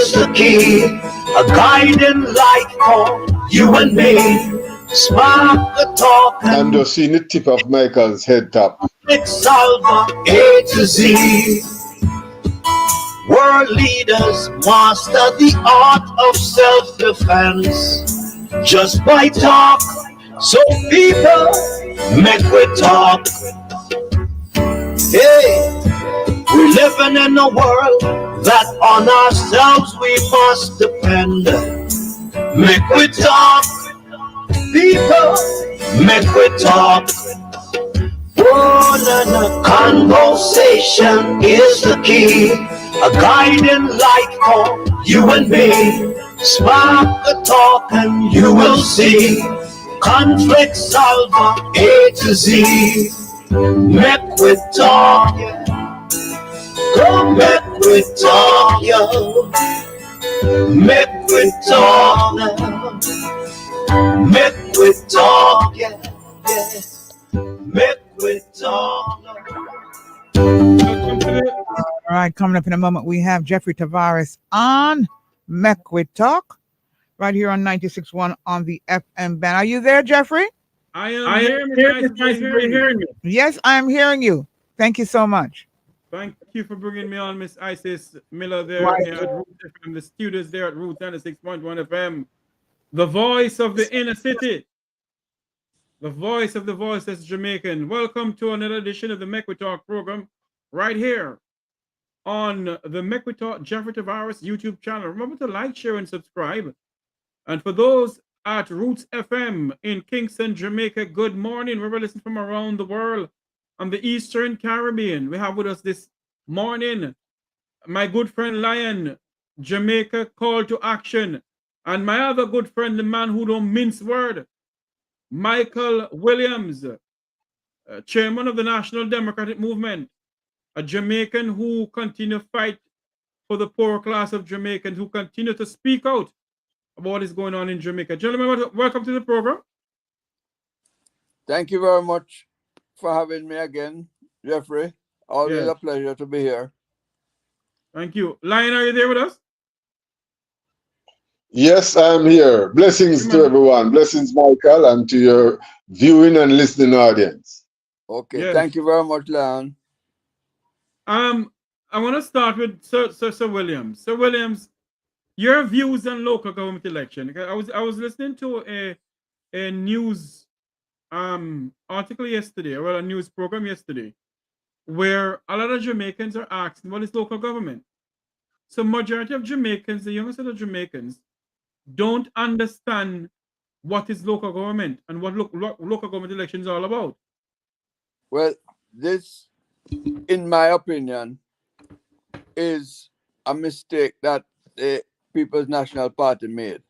is the key, a guiding light for you and me. Spark the talk I'm just seeing the tip of Michael's head top. solve A to Z. World leaders master the art of self-defense just by talk. So people, make we talk. Hey, we're living in a world that on ourselves we must depend. Make we talk, people, make we talk. Oh, na. Conversation is the key, a guiding light for you and me. Spark the talk and you will see. Conflict solver A to Z. Make we talk, yeah. Go make we talk, yo. Make we talk now. Make we talk, yeah. Make we talk now. All right, coming up in a moment, we have Jeffrey Tavares on Meckwith Talk right here on 96.1 on the FM band. Are you there, Jeffrey? I am hearing you. Yes, I am hearing you. Thank you so much. Thank you for bringing me on, Miss Isis Miller there at Root FM, the studios there at Root 96.1 FM. The voice of the inner city. The voice of the voiceless Jamaican. Welcome to another edition of the Meckwith Talk program right here on the Meckwith Talk Jeffrey Tavares YouTube channel. Remember to like, share, and subscribe. And for those at Roots FM in Kingston, Jamaica, good morning. We're listening from around the world on the Eastern Caribbean. We have with us this morning my good friend Lion, Jamaica Call to Action, and my other good friend, the man who don't mince word, Michael Williams, chairman of the National Democratic Movement, a Jamaican who continue to fight for the poor class of Jamaicans, who continue to speak out about what is going on in Jamaica. Gentlemen, welcome to the program. Thank you very much for having me again, Jeffrey. Always a pleasure to be here. Thank you. Lion, are you there with us? Yes, I'm here. Blessings to everyone. Blessings, Michael, and to your viewing and listening audience. Okay, thank you very much, Lion. I want to start with Sir Williams. Sir Williams, your views on local government election. I was listening to a news article yesterday, or a news program yesterday, where a lot of Jamaicans are asking what is local government. So majority of Jamaicans, the younger set of Jamaicans, don't understand what is local government and what local government elections are all about. Well, this, in my opinion, is a mistake that the People's National Party made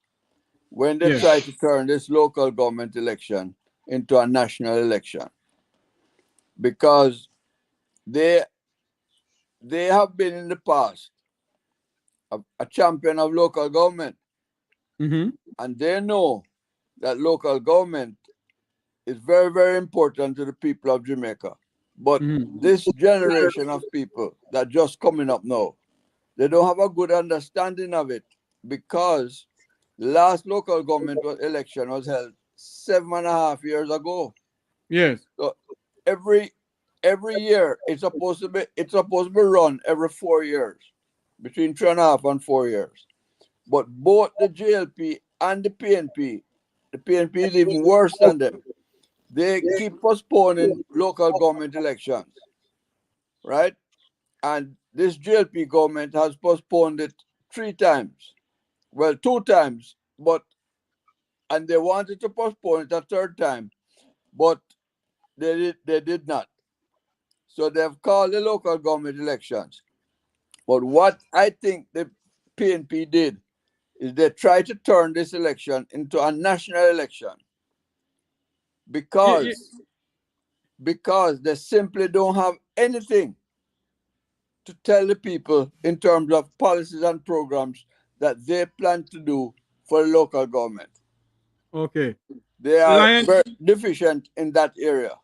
when they tried to turn this local government election into a national election, because they have been in the past a champion of local government, and they know that local government is very, very important to the people of Jamaica. But this generation of people that just coming up now, they don't have a good understanding of it, because the last local government election was held 7.5 years ago. Yes. So every year it's supposed to be run every 4 years, between 3.5 and 4 years. But both the JLP and the PNP is even worse than them. They keep postponing local government elections, right? And this JLP government has postponed it 3 times. Well, 2 times, and they wanted to postpone it a 3rd time, but they did not. So they've called the local government elections. But what I think the PNP did is they tried to turn this election into a national election, because they simply don't have anything to tell the people in terms of policies and programs that they plan to do for local government. Okay. They are very deficient in that area.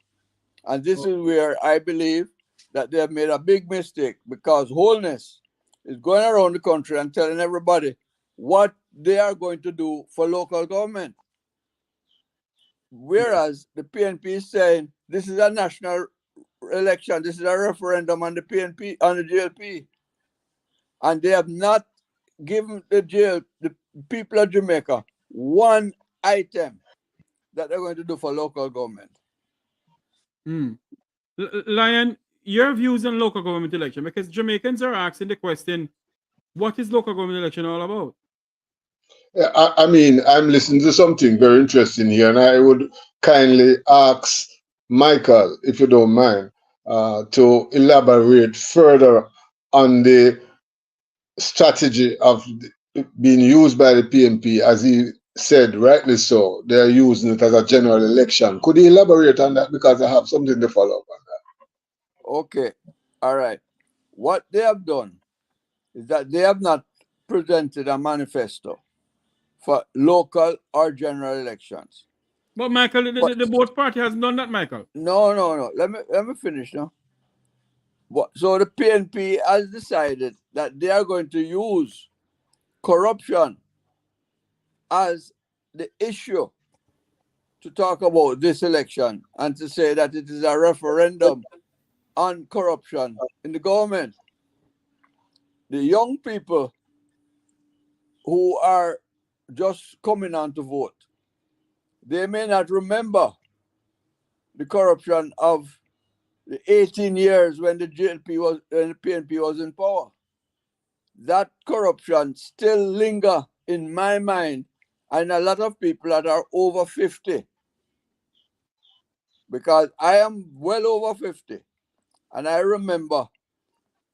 And this is where I believe that they have made a big mistake, because wholeness is going around the country and telling everybody what they are going to do for local government. Whereas the PNP is saying this is a national election, this is a referendum on the PNP, on the GLP. And they have not given the people of Jamaica one item that they're going to do for local government. Lion, your views on local government election, because Jamaicans are asking the question, what is local government election all about? I mean, I'm listening to something very interesting here, and I would kindly ask Michael, if you don't mind, to elaborate further on the strategy of being used by the PNP. As he said, rightly so, they're using it as a general election. Could you elaborate on that? Because I have something to follow up on that. Okay, all right. What they have done is that they have not presented a manifesto for local or general elections. But Michael, the both party hasn't done that, Michael. No. Let me finish now. So the PNP has decided that they are going to use corruption as the issue to talk about this election and to say that it is a referendum on corruption in the government. The young people who are just coming on to vote, they may not remember the corruption of the 18 years when the PNP was in power. That corruption still linger in my mind and a lot of people that are over 50. Because I am well over 50 and I remember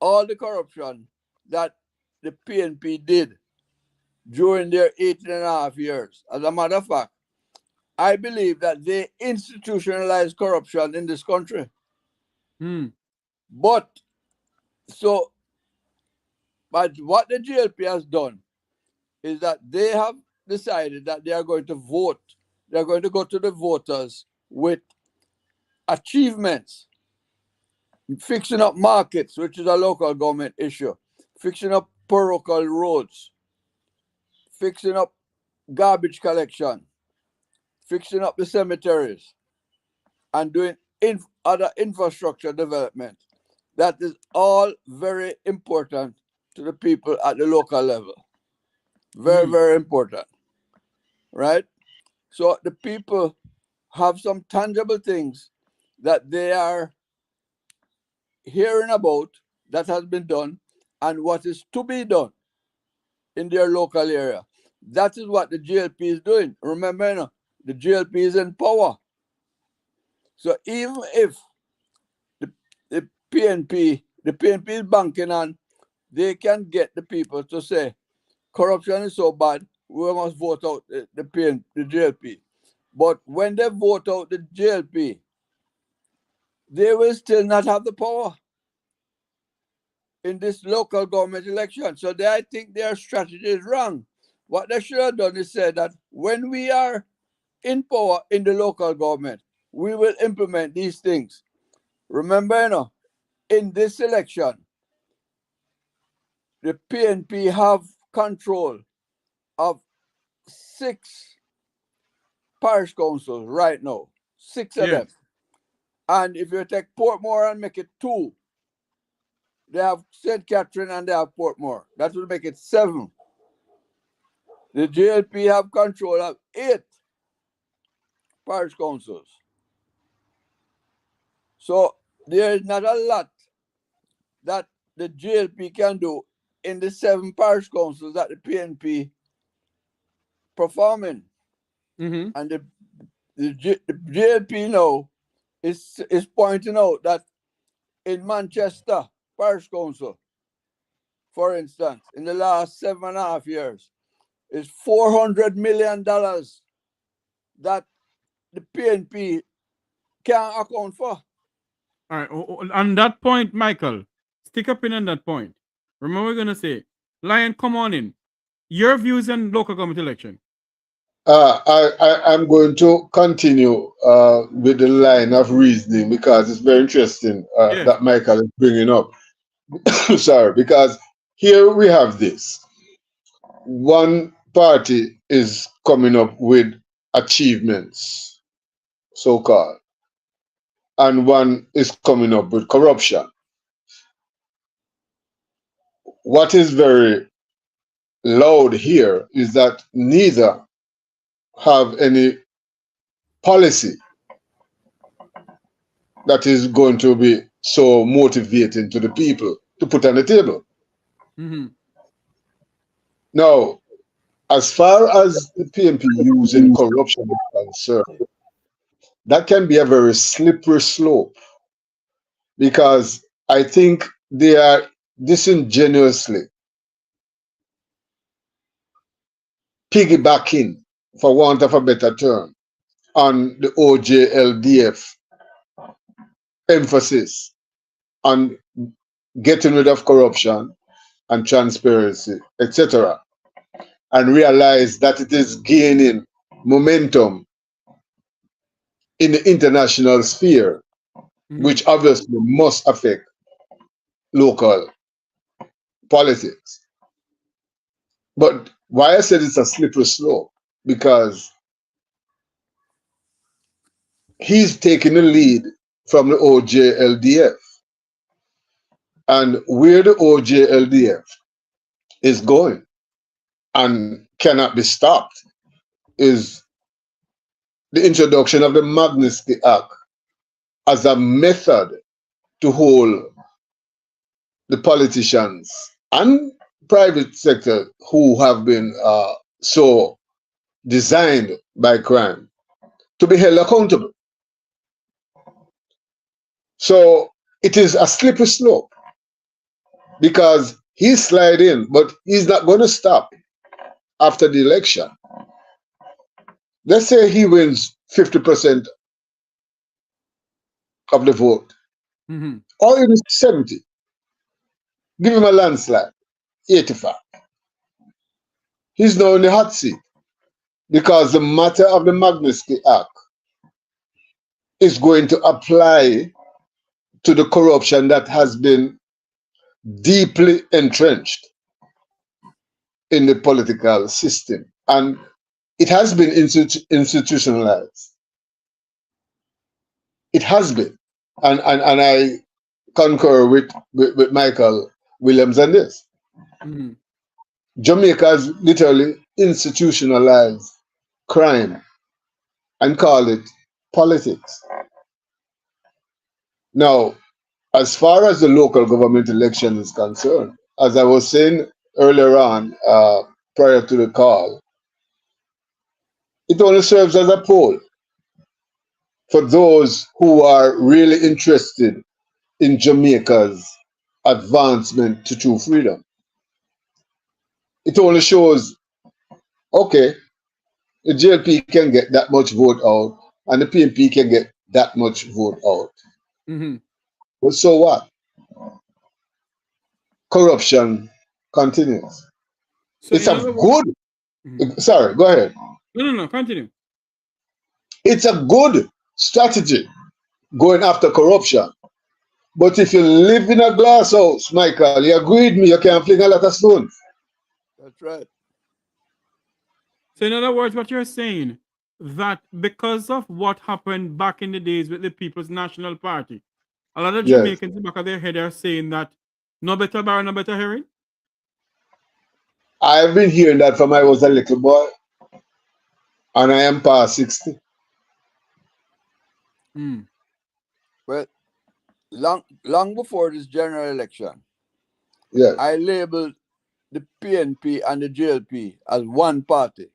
all the corruption that the PNP did during their 18.5 years. As a matter of fact, I believe that they institutionalized corruption in this country. But what the GLP has done is that they have decided that they are going to vote. They are going to go to the voters with achievements, fixing up markets, which is a local government issue, fixing up parochial roads, fixing up garbage collection, fixing up the cemeteries, and doing other infrastructure development. That is all very important to the people at the local level. Very, very important. Right? So the people have some tangible things that they are hearing about that has been done and what is to be done in their local area. That is what the GLP is doing. Remember, the GLP is in power. So even if the PNP is banking on, they can get the people to say, corruption is so bad, we must vote out the GLP. But when they vote out the GLP, they will still not have the power in this local government election. So I think their strategy is wrong. What they should have done is say that when we are in power in the local government, we will implement these things. Remember, in this election, the PNP have control of 6 parish councils right now, 6 of them. And if you take Portmore and make it 2, they have St. Catherine and they have Portmore. That will make it 7. The GLP have control of 8 parish councils. So there is not a lot that the GLP can do in the 7 parish councils that the PNP performing. And the GLP now is pointing out that in Manchester Parish Council, for instance, in the last 7.5 years, is $400 million that the PNP can't account for. All right. On that point, Michael, stick up in on that point. Remember, we're going to say, Lion, come on in. Your views on local government election. I'm going to continue with the line of reasoning because it's very interesting that Michael is bringing up. Sorry, because here we have this. One party is coming up with achievements, so called, and one is coming up with corruption. What is very loud here is that neither have any policy that is going to be so motivating to the people to put on the table. Mm-hmm. Now, as far as the PNP using corruption is concerned, that can be a very slippery slope because I think they are disingenuously piggybacking, for want of a better term, on the OJLDF emphasis on getting rid of corruption and transparency, etc., and realize that it is gaining momentum in the international sphere, which obviously must affect local politics. But why I said it's a slippery slope, because he's taking the lead from the OJLDF. And where the OJLDF is going and cannot be stopped is the introduction of the Magnitsky Act as a method to hold the politicians and private sector who have been so designed by crime to be held accountable. So it is a slippery slope because he's sliding, but he's not going to stop after the election. Let's say he wins 50% of the vote, or even 70. Give him a landslide, 85. He's now in the hot seat because the matter of the Magnitsky Act is going to apply to the corruption that has been deeply entrenched in the political system. And it has been institutionalized. It has been. And I concur with Michael Williams on this. Jamaica has literally institutionalized crime and call it politics. Now, as far as the local government election is concerned, as I was saying earlier on, prior to the call, it only serves as a poll for those who are really interested in Jamaica's advancement to true freedom. It only shows, okay, the JLP can get that much vote out and the PNP can get that much vote out. But so what? Corruption continues. So it's a good, sorry, go ahead. No, continue. It's a good strategy going after corruption. But if you live in a glass house, Michael, you agree with me, you can't fling a lot of stones. That's right. So in other words, what you're saying, that because of what happened back in the days with the People's National Party, a lot of Jamaicans in the back of their head are saying that no better bar, no better hearing? I've been hearing that from I was a little boy, and I am past 60. Well, long before this general election, yes, I labeled the PNP and the JLP as one party.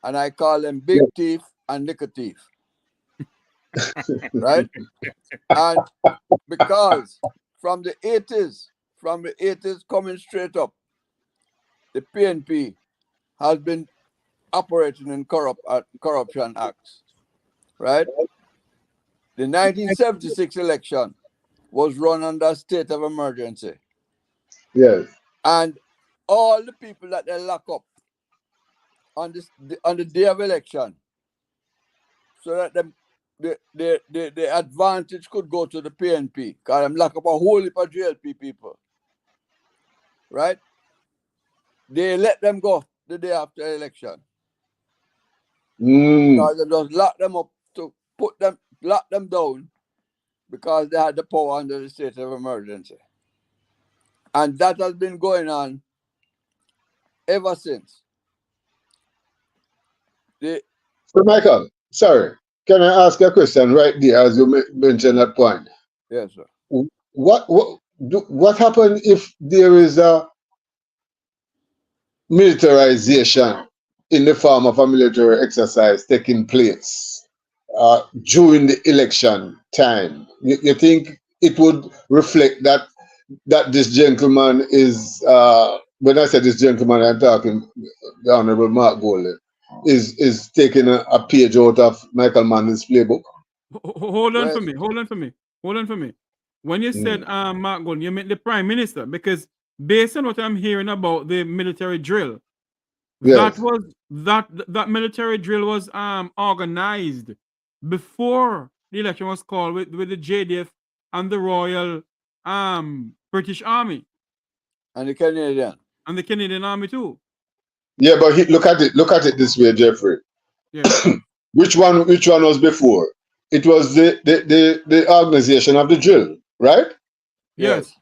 And I call them big thief and liquor thief. Right? And because from the 80s coming straight up, the PNP has been operating in corruption acts. Right? The 1976 election was run under a state of emergency. Yes. And all the people that they lock up on the day of election, so that the advantage could go to the PNP, because I'm lock up a whole heap of JLP people. right? They let them go the day after the election. Because they just lock them up to lock them down because they had the power under the state of emergency. And that has been going on ever since. So, Michael, sorry, can I ask a question right there as you mentioned that point? Yes, sir. What happens if there is a militarization in the form of a military exercise taking place during the election time? You think it would reflect that this gentleman is, when I say this gentleman, I'm talking the Honorable Mark Golden, is taking a page out of Michael Manning's playbook? Hold on for me. When you said Mark Golden, you meant the Prime Minister, because based on what I'm hearing about the military drill, Yes. that military drill was organized before the election was called with the JDF and the Royal British Army and the Canadian Army too. Yeah, but look at it this way, Jeffrey. Yeah. Which one was before? It was the organization of the drill, right? Yes.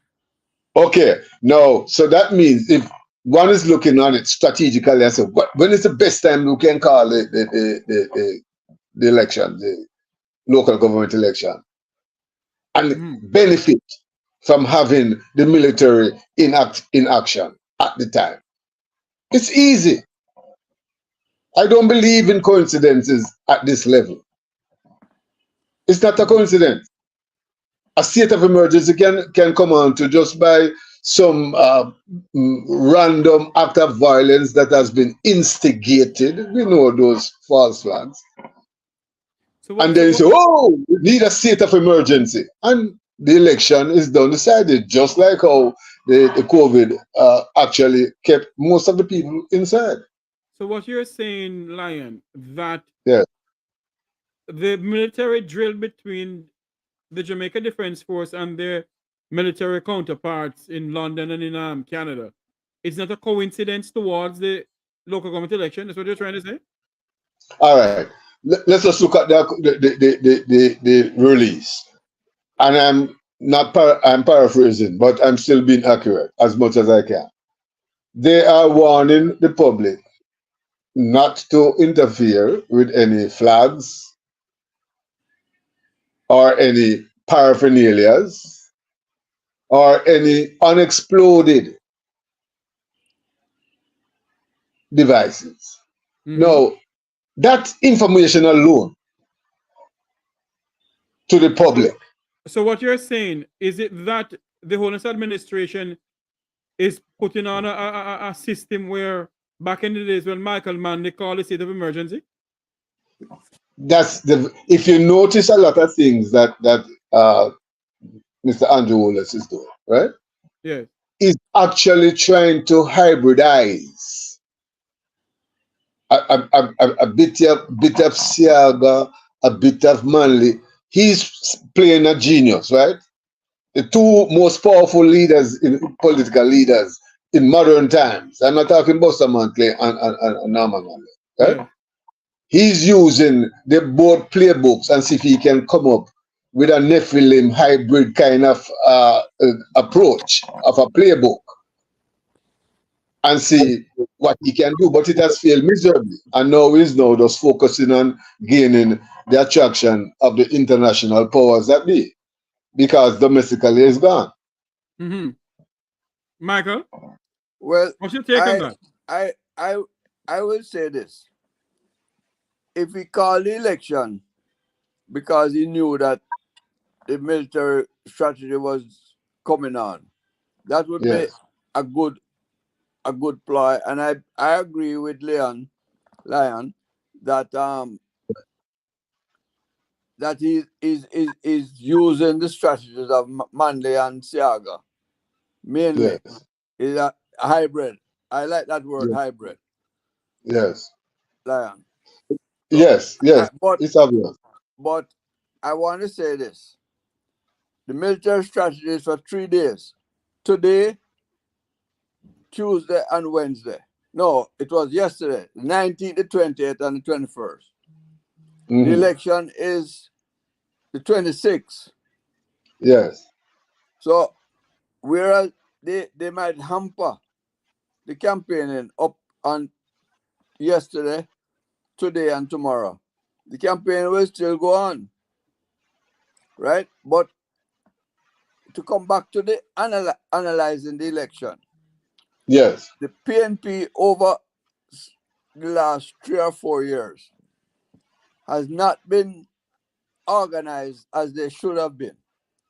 Okay. No, so that means if one is looking on it strategically and say, when is the best time we can call the election, the local government election, and benefit from having the military in action at the time? It's easy. I don't believe in coincidences at this level. It's not a coincidence. A state of emergency can come on to just by some random act of violence that has been instigated. We know those false flags. And then you say, oh, we need a state of emergency. And the election is done decided, just like how the COVID actually kept most of the people inside. So what you're saying, Lion, that yeah, the military drill between the Jamaica Defense Force and their military counterparts in London and in Canada, it's not a coincidence towards the local government election. That's what you're trying to say? All right. Let's just look at the release. And I'm paraphrasing, but I'm still being accurate as much as I can. They are warning the public not to interfere with any flags or any paraphernalias or any unexploded devices. No, that information alone to the public. So what you're saying, is it that the Homeless Administration is putting on a system where back in the days when Michael Mann, they called a state of emergency? If you notice a lot of things that Mr. Andrew Wallace is doing, right? Yeah. Is actually trying to hybridize a bit of Siaga, a bit of Manley. He's playing a genius, right? The two most powerful political leaders in modern times. I'm not talking Buster Manley and Norman Manley, right? Yeah. He's using the board playbooks and see if he can come up with a Nephilim hybrid kind of approach of a playbook and see what he can do. But it has failed miserably. And now he's just focusing on gaining the attraction of the international powers that be, because domestically it's gone. Michael? Well, what's your take on that? I will say this. If he called the election because he knew that the military strategy was coming on, that would be a good ploy. And I agree with Lion that that he is using the strategies of Manley and Siaga mainly. Is a hybrid. I like that word, hybrid. Yes. Lion. Yes. It's obvious. But I want to say this. The military strategy is for 3 days. Today, Tuesday and Wednesday. No, it was yesterday, the 19th, the 20th, and the 21st. The election is the 26th. Yes. So, whereas they might hamper the campaigning up on yesterday, today, and tomorrow, the campaign will still go on, right? But to come back to the analyzing the election, yes, the PNP over the last 3 or 4 years has not been organized as they should have been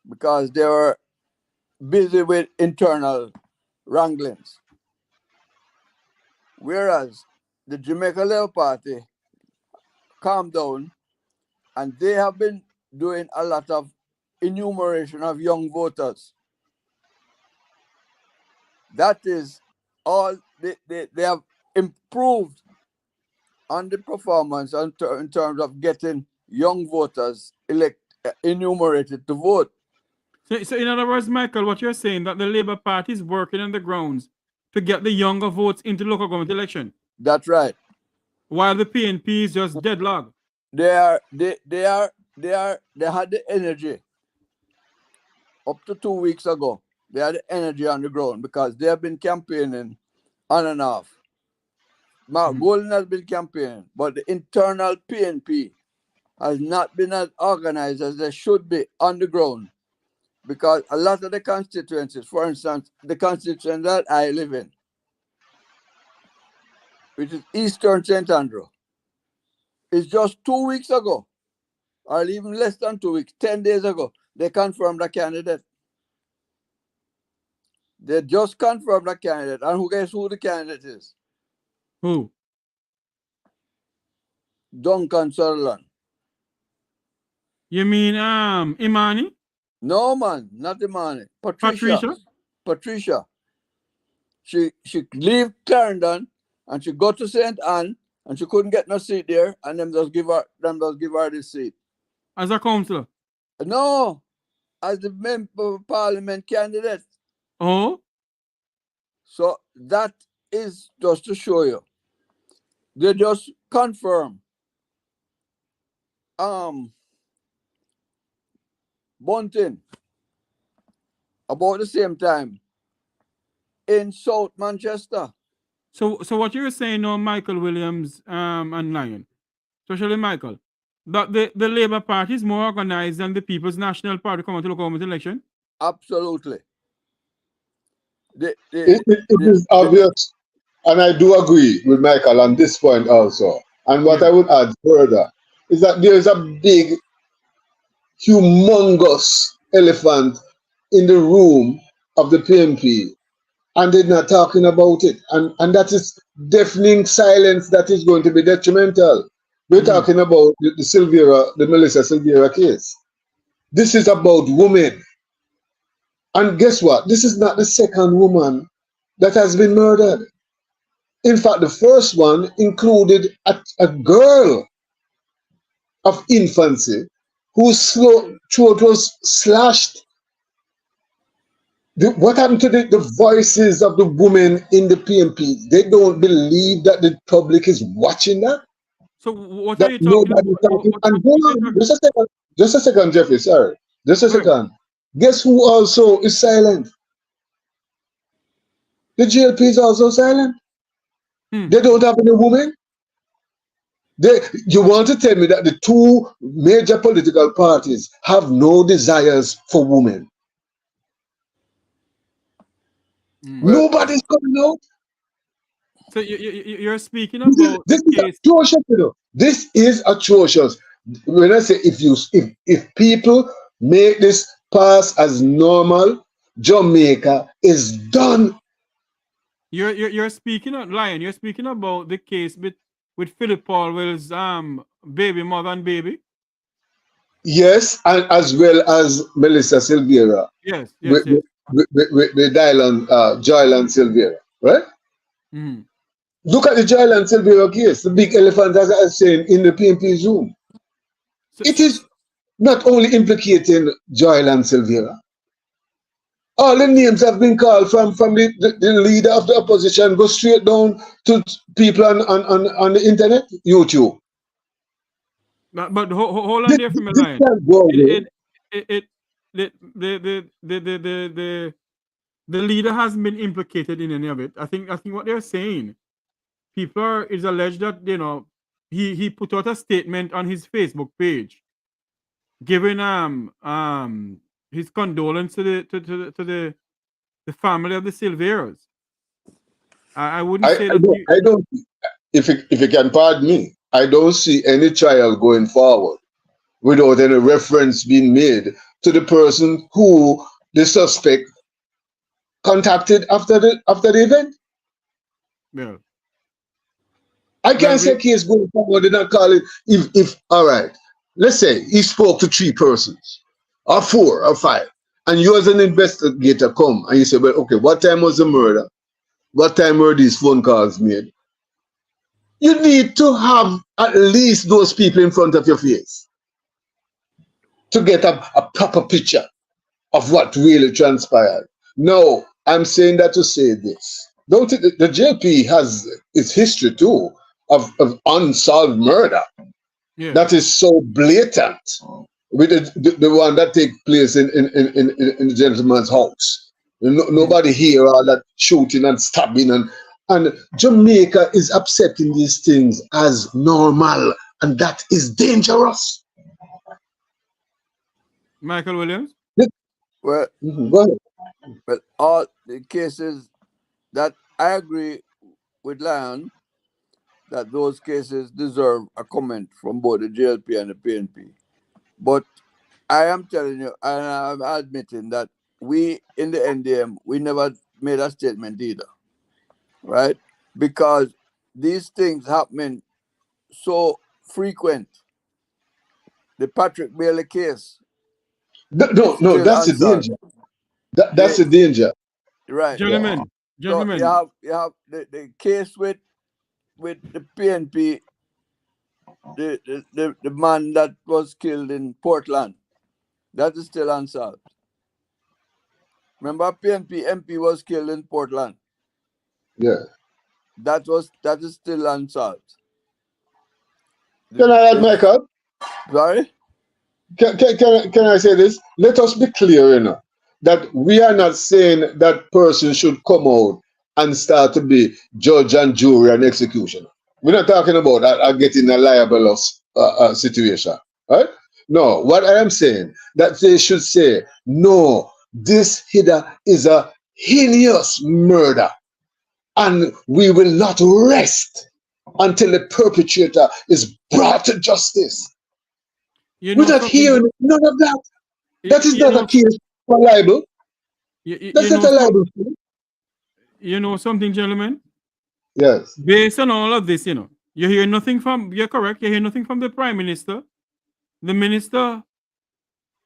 because they were busy with internal wranglings. Whereas the Jamaica Labour Party calmed down and they have been doing a lot of enumeration of young voters. That is all they have improved on the performance in terms of getting young voters enumerated to vote. So in other words, Michael, what you're saying that the Labour Party is working on the grounds to get the younger votes into local government election. That's right. While the PNP is just deadlocked. They had the energy up to 2 weeks ago. They had the energy on the ground because they have been campaigning on and off. Mark Golden has been campaigning, but the internal PNP has not been as organized as they should be on the ground. Because a lot of the constituencies, for instance, the constituency that I live in, which is Eastern St. Andrew, is just 2 weeks ago, or even less than 2 weeks, 10 days ago, they confirmed a candidate. They just confirmed a candidate. And guess who the candidate is? Who? Duncan Sutherland. You mean Imani? No, man, not Imani. Patricia. She leave Clarendon and she go to St. Anne and she couldn't get no seat there, and them just give her the seat. As a councillor? No, as the member of parliament candidate. Oh? So that is just to show you. They just confirm Bunting about the same time in South Manchester. So what you're saying now, Michael Williams and Lion, especially Michael, that the Labour Party is more organized than the People's National Party coming to local government election? Absolutely. It is obvious, and I do agree with Michael on this point also. And what I would add further is that there is a big, humongous elephant in the room of the PNP, and they're not talking about it. And that is deafening silence that is going to be detrimental. We're talking about the Melissa Silvera case. This is about women. And guess what? This is not the second woman that has been murdered. In fact, the first one included a girl of infancy whose throat was slashed. What happened to the voices of the women in the PNP? They don't believe that the public is watching that. So what are you talking about? And hold on, just a second, Jeffrey, sorry. Just a second. Guess who also is silent? The GLP is also silent. They don't have any women. You want to tell me that the two major political parties have no desires for women? Nobody's coming out. So you're speaking about this is atrocious, you know. This is atrocious. When I say if people make this pass as normal, Jamaica is done. You're speaking of Lion. You're speaking about the case with Philip Paulwell's baby mother and baby. Yes, and as well as Melissa Silvera. Yes. With Joyland Silvera, right? Look at the Joyland Silvera case, the big elephant, as I was saying, in the PNP Zoom. It is not only implicating Joyland Silvera. All the names have been called from the leader of the opposition, go straight down to people on the internet, YouTube. But hold on This, there for me, this Lion. can't go away. It the leader hasn't been implicated in any of it. I think what they're saying, is alleged that he put out a statement on his Facebook page, giving his condolence to the family of the Silveros. I wouldn't say that. I don't. If you can pardon me, I don't see any trial going forward without any reference being made to the person who the suspect contacted after the event. Yeah. I can't say case going forward. They not call it. If all right, let's say he spoke to 3 persons, or 4 or 5, and you as an investigator come and you say, well, okay, what time was the murder? What time were these phone calls made? You need to have at least those people in front of your face to get a proper picture of what really transpired. No, I'm saying that to say this. Don't it, the JP has its history too of unsolved murder. Yeah. That is so blatant with the one that takes place in the gentleman's house. Nobody hear all that shooting and stabbing and Jamaica is accepting these things as normal, and that is dangerous. Michael Williams? Well, Go ahead. but all the cases that I agree with Lion that those cases deserve a comment from both the JLP and the PNP. But I am telling you, and I'm admitting that we in the NDM, we never made a statement either, right? Because these things happening so frequent. The Patrick Bailey case. No, that's the danger. That's the danger. Right. Gentlemen. So you have the case with the PNP, the man that was killed in Portland. That is still unsolved. Remember, PNP MP was killed in Portland. Yeah. That is still unsolved. Can I add, Michael? Sorry? Can I say this? Let us be clear, that we are not saying that person should come out and start to be judge and jury and executioner. We're not talking about getting a liable situation, right? No, what I am saying, that they should say, no, this here is a heinous murder, and we will not rest until the perpetrator is brought to justice. We're not hearing none of that. That is not a case for libel. That's not a libel. You know something, gentlemen? Yes. Based on all of this, you hear nothing from, you're correct, you hear nothing from the Prime Minister, the Minister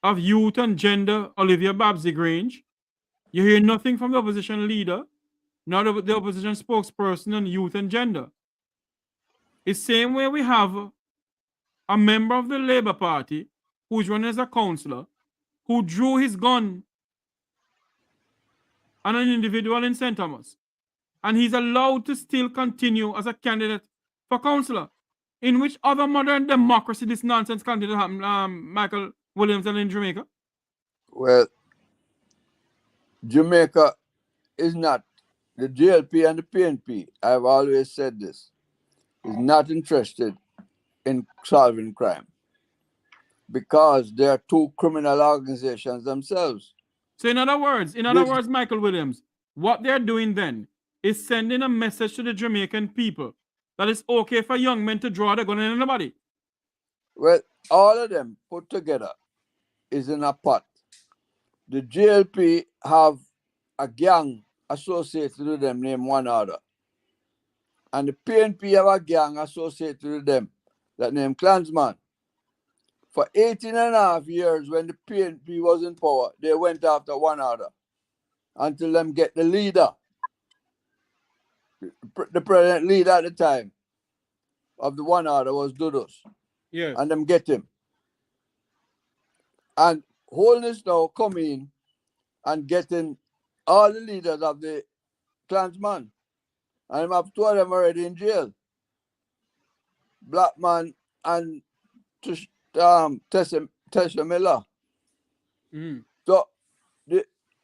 of Youth and Gender, Olivia Babsy-Grange. You hear nothing from the opposition leader, nor the opposition spokesperson on youth and gender. It's the same way we have a member of the Labour Party who's running as a councillor who drew his gun on an individual in St. Thomas. And he's allowed to still continue as a candidate for councillor. In which other modern democracy this nonsense continue to happen, Michael Williams, and in Jamaica? Well, Jamaica is not, the JLP and the PNP, I've always said this, is not interested in solving crime because they are 2 criminal organizations themselves. So in other words, Michael Williams, what they're doing then is sending a message to the Jamaican people that it's okay for young men to draw the gun on anybody. Well, all of them put together is in a pot. The JLP have a gang associated with them named One Order. And the PNP have a gang associated with them that named Klansman. For 18.5 years, when the PNP was in power, they went after One Order until them get the leader, the president leader at the time of the One Order was Dudos. Yeah. And them get him. And Holness now come in and getting all the leaders of the Klansman. And I have two of them already in jail. Blackman and Tessa Miller. So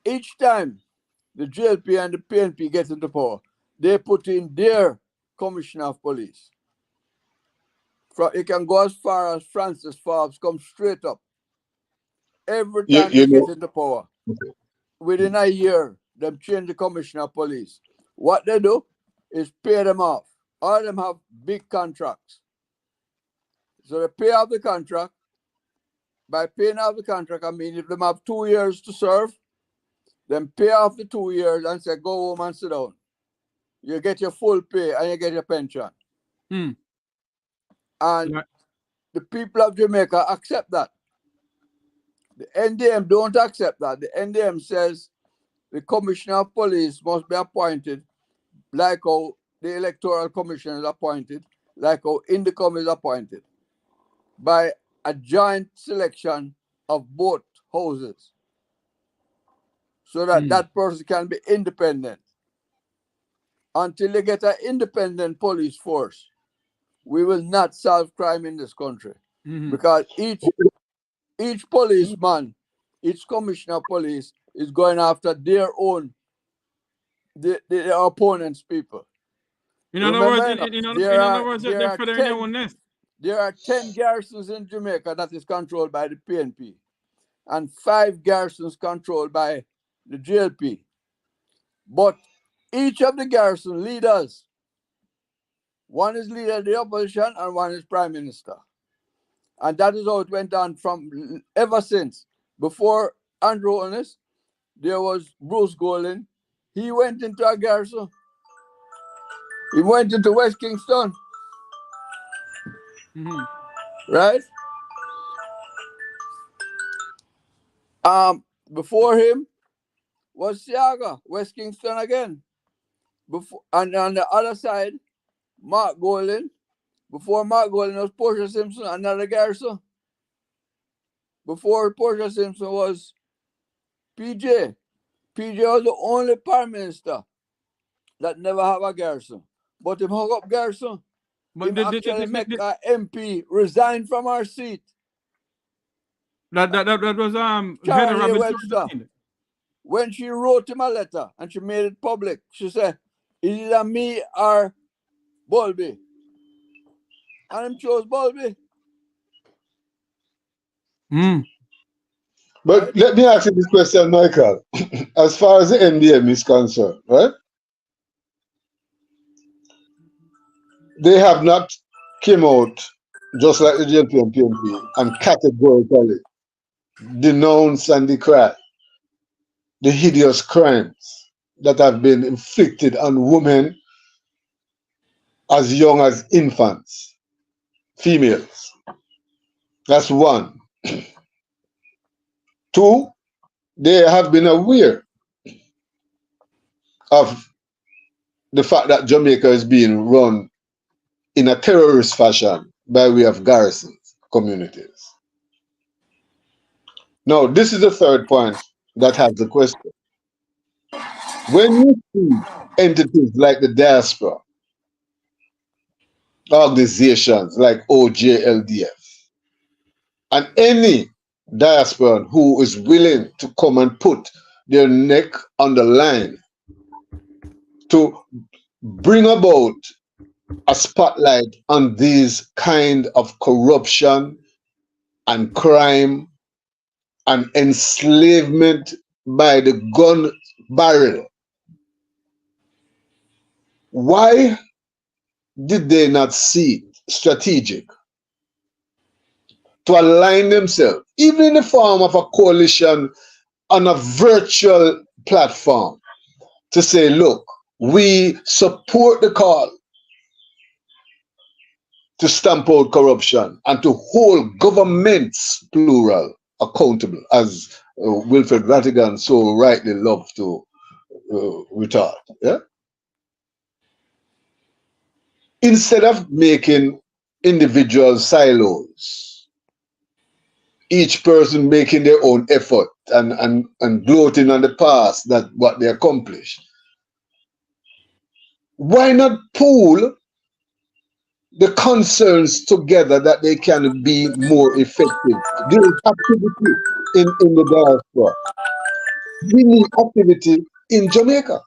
each time the GLP and the PNP get into power, they put in their commissioner of police. It can go as far as Francis Forbes, come straight up. Every time they get into power, within a year, them change the commissioner of police. What they do is pay them off. All of them have big contracts. So they pay off the contract. By paying off the contract, I mean if they have 2 years to serve, then pay off the 2 years and say, go home and sit down. You get your full pay and you get your pension. And the people of Jamaica accept that. The NDM don't accept that. The NDM says the commissioner of police must be appointed like how the electoral commission is appointed, like how Indicom is appointed, by a joint selection of both houses, so that that person can be independent. Until they get an independent police force, we will not solve crime in this country. Because each policeman, each commissioner of police is going after their own, their opponents' people. In other words, they're feathering their own nest. There are 10 garrisons in Jamaica that is controlled by the PNP, and 5 garrisons controlled by the GLP. But each of the garrison leaders, one is leader of the opposition and one is prime minister. And that is how it went on from ever since. Before Andrew Holness, there was Bruce Golding. He went into a garrison. He went into West Kingston. Right? Before him was Siaga, West Kingston again. And on the other side, Mark Golding. Before Mark Golding was Portia Simpson, another garrison. Before Portia Simpson was PJ. PJ was the only prime minister that never have a garrison. But him hung up garrison. But him actually make a MP resign from our seat. That was Charlie Webster. When she wrote him a letter and she made it public, she said, "Is it a me or Bulby?" And him chose Bulby. But let me ask you this question, Michael. As far as the NDM is concerned, right? They have not came out just like the GLP and PNP and categorically denounce and decry the hideous crimes that have been inflicted on women as young as infants, females. That's one. 2, they have been aware of the fact that Jamaica is being run in a terrorist fashion by way of garrisons, communities. Now, this is the third point that has the question. When you see entities like the diaspora, organizations like OJLDF, and any diaspora who is willing to come and put their neck on the line to bring about a spotlight on these kind of corruption and crime and enslavement by the gun barrel, why did they not see it strategic to align themselves, even in the form of a coalition on a virtual platform, to say, look, we support the call to stamp out corruption and to hold governments, plural, accountable, as Wilfred Rattigan so rightly loved to retort. Yeah? Instead of making individual silos each person making their own effort and gloating on the past that what they accomplished. Why not pool the concerns together that they can be more effective? There is activity in the diaspora. We need activity in Jamaica.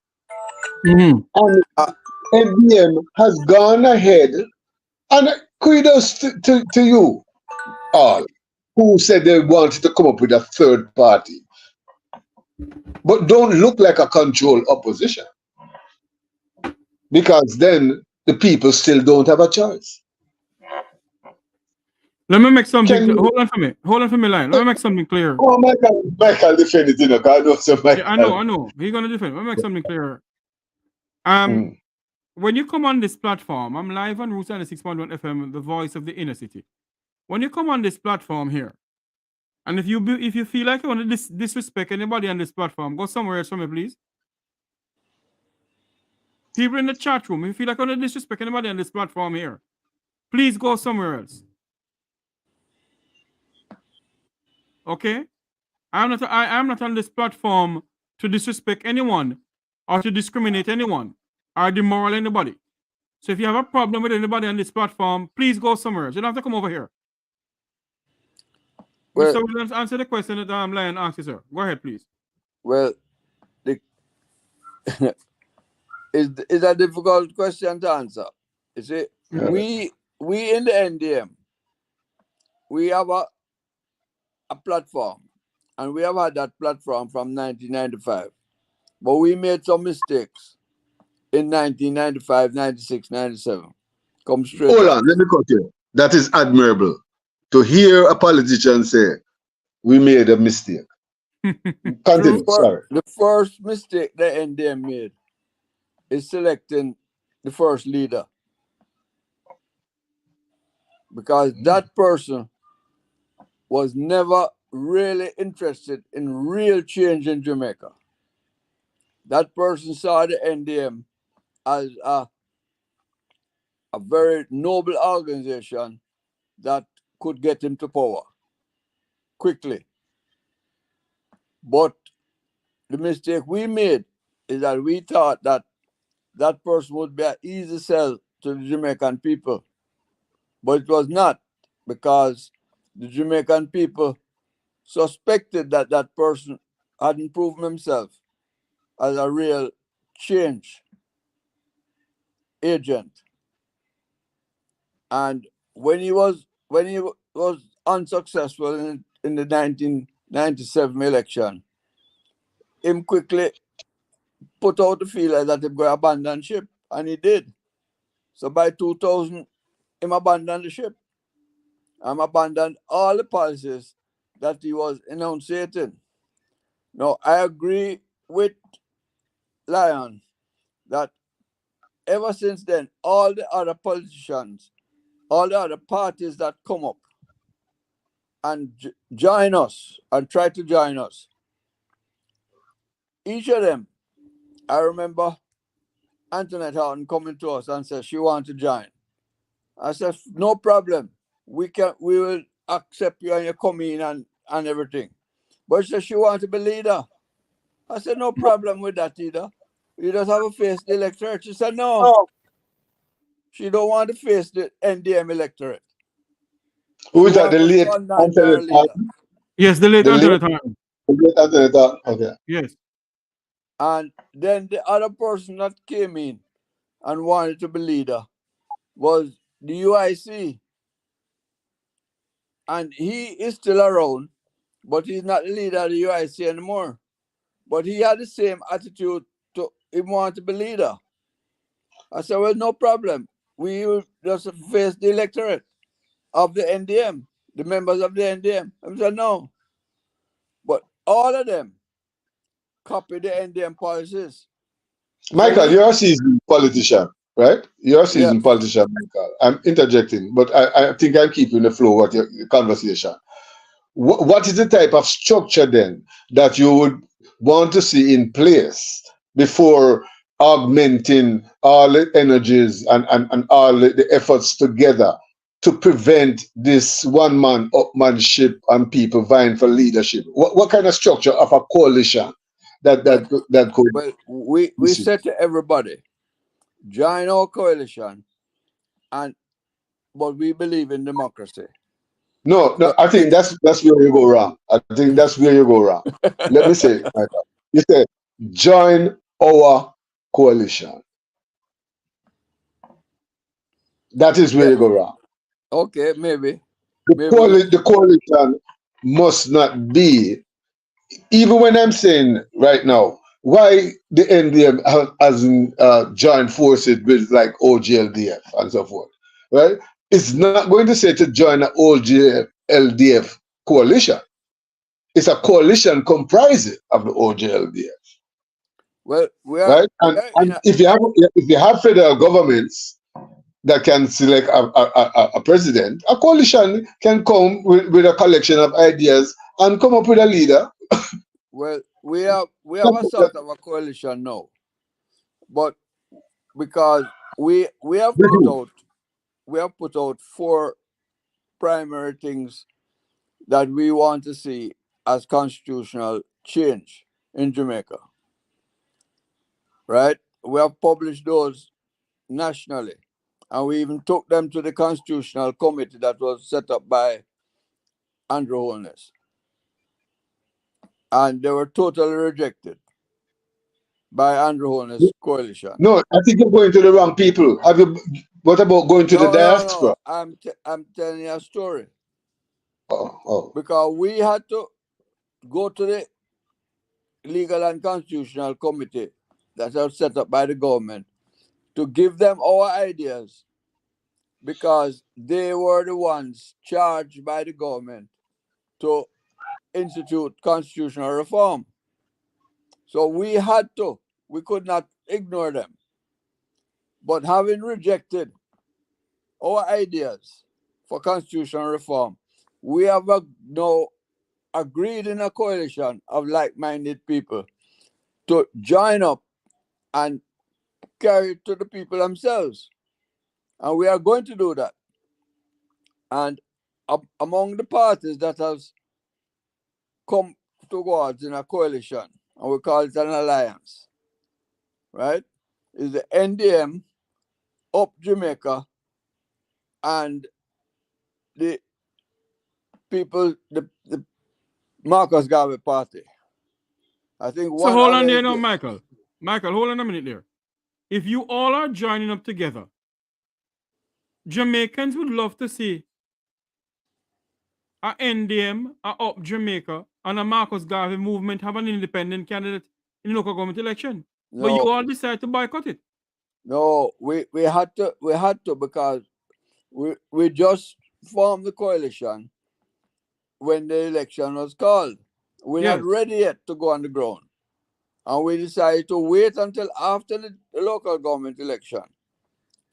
Mm-hmm. And NBM has gone ahead, and kudos to you all who said they wanted to come up with a third party. But don't look like a controlled opposition, because then the people still don't have a choice. Let me make something. Can you, Hold on for me. Hold on for me, line. Let me make something clear. oh, Michael defend it, you know, because I know some Michael. Yeah, I know. He's gonna defend. Let me make something clear. When you come on this platform, I'm live on Route 96.1 FM, the voice of the inner city. When you come on this platform here, and if you feel like you want to disrespect anybody on this platform, go somewhere else for me, please. People in the chat room, if you feel like you want to disrespect anybody on this platform here, please go somewhere else. Okay? I'm not on this platform to disrespect anyone or to discriminate anyone or demoral anybody. So if you have a problem with anybody on this platform, please go somewhere else. You don't have to come over here. Well, Mr. Williams, answer the question that Lion asked you, sir. Go ahead, please. Well, is a difficult question to answer. You see, we in the NDM, we have a platform, and we have had that platform from 1995. But we made some mistakes in 1995, 96, 97. Come straight Hold up. on, let me cut you. That is admirable. To hear a politician say, we made a mistake. Continue, sorry. The first mistake the NDM made is selecting the first leader. Because that person was never really interested in real change in Jamaica. That person saw the NDM as a very noble organization that could get him to power quickly. But the mistake we made is that we thought that that person would be an easy sell to the Jamaican people. But it was not, because the Jamaican people suspected that that person hadn't proven himself as a real change agent. And when he was unsuccessful in the 1997 election, him quickly put out the feeler that he would abandon ship, and he did. So by 2000, him abandoned the ship and abandoned all the policies that he was enunciating. Now, I agree with Lion that ever since then, all the other politicians, all the other parties that come up and join us and try to join us, each of them, I remember Antoinette Houghton coming to us and said she wanted to join. I said, no problem. We will accept you and you come in and everything. But she said she wanted to be leader. I said, no problem with that either. You just have to face the electorate. She said, no. She don't want to face the NDM electorate. Who is that? The late Antoinette Houghton? Yes, the late Antoinette Houghton. The late Antoinette Houghton. Okay. Yes. And then the other person that came in and wanted to be leader was the UIC. And he is still around, but he's not the leader of the UIC anymore. But he had the same attitude to him want to be leader. I said, well, no problem. We will just face the electorate of the NDM, the members of the NDM. I said, no. But all of them copy the NDM policies. Michael, you're a seasoned politician, right? You're a seasoned politician, Michael. I'm interjecting, but I think I'm keeping the flow of your conversation. What is the type of structure then that you would want to see in place before augmenting all the energies and all the efforts together to prevent this one-man upmanship and people vying for leadership? What kind of structure of a coalition that could? Well, we said to everybody, join our coalition, but we believe in democracy. No, I think that's where you go wrong. I think that's where you go wrong. Let me say, Michael. You said join our coalition. That is where you go wrong. Okay, maybe. The coalition must not be, even when I'm saying right now, why the NDM hasn't joined forces with like OGLDF and so forth, right? It's not going to say to join an OGLDF coalition. It's a coalition comprising of the OGLDF. Well, right? And if you have federal governments that can select a president, a coalition can come with a collection of ideas and come up with a leader. Well, we have a sort of a coalition now, but because we have put out 4 primary things that we want to see as constitutional change in Jamaica. Right? We have published those nationally, and we even took them to the constitutional committee that was set up by Andrew Holness, and they were totally rejected by Andrew Holness' coalition. No, I think you're going to the wrong people. What about going to the diaspora? No. I'm telling you a story. Oh. Because we had to go to the legal and constitutional committee that was set up by the government to give them our ideas, because they were the ones charged by the government to institute constitutional reform. So we could not ignore them. But having rejected our ideas for constitutional reform, we have now agreed in a coalition of like-minded people to join up and carry it to the people themselves. And we are going to do that. And among the parties that has come towards in a coalition, and we call it an alliance, right, is the NDM, Up Jamaica, and the people, the Marcus Garvey Party. I think so hold on there now, Michael. Michael, hold on a minute there. If you all are joining up together, Jamaicans would love to see a NDM, a Up Jamaica, and a Marcus Garvey movement have an independent candidate in the local government election. No. But you all decided to boycott it. No, we had to because we just formed the coalition when the election was called. We're not ready yet to go on the ground. And we decided to wait until after the local government election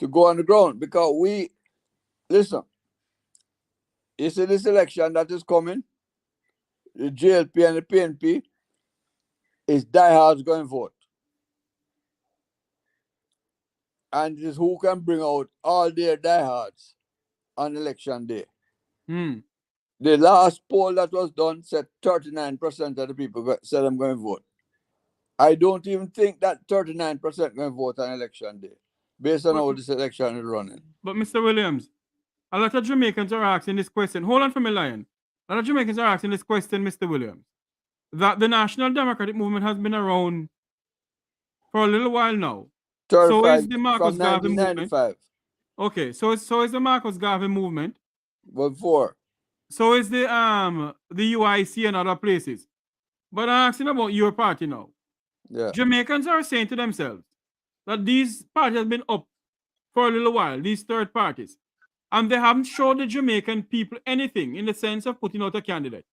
to go on the ground, because listen, you see this election that is coming, the JLP and the PNP, is diehards going to vote. And it is who can bring out all their diehards on election day. The last poll that was done said 39% of the people said I'm going to vote. I don't even think that 39% going to vote on election day, based on how this election is running. But Mr. Williams, a lot of Jamaicans are asking this question. Hold on for me, Lion. A lot of Jamaicans are asking this question, Mr. Williams, that the National Democratic Movement has been around for a little while now. So is the Marcus Garvey movement. Okay, so is the Marcus Garvey movement. Before. So is the UIC and other places. But I'm asking about your party now. Yeah. Jamaicans are saying to themselves that these parties have been up for a little while, these third parties, and they haven't showed the Jamaican people anything in the sense of putting out a candidate.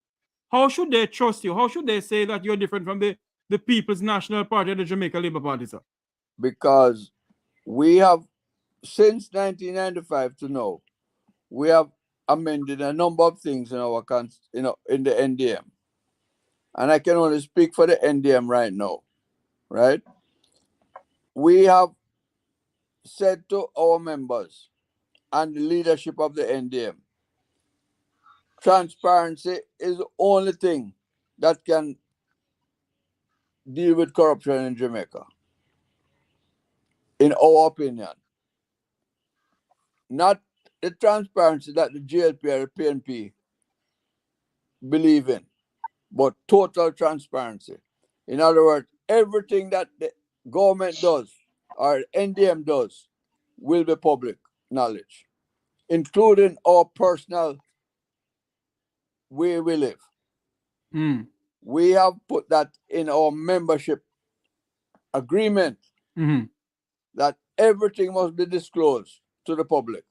How should they trust you? How should they say that you're different from the People's National Party and the Jamaica Labour Party, sir? Because we have, since 1995 to now, we have amended a number of things in our in the NDM. And I can only speak for the NDM right now, right? We have said to our members and the leadership of the NDM. Transparency is the only thing that can deal with corruption in Jamaica, in our opinion. Not the transparency that the GLP or the PNP believe in, but total transparency. In other words, everything that the government does or NDM does will be public knowledge, including our personal way we live. We have put that in our membership agreement that everything must be disclosed to the public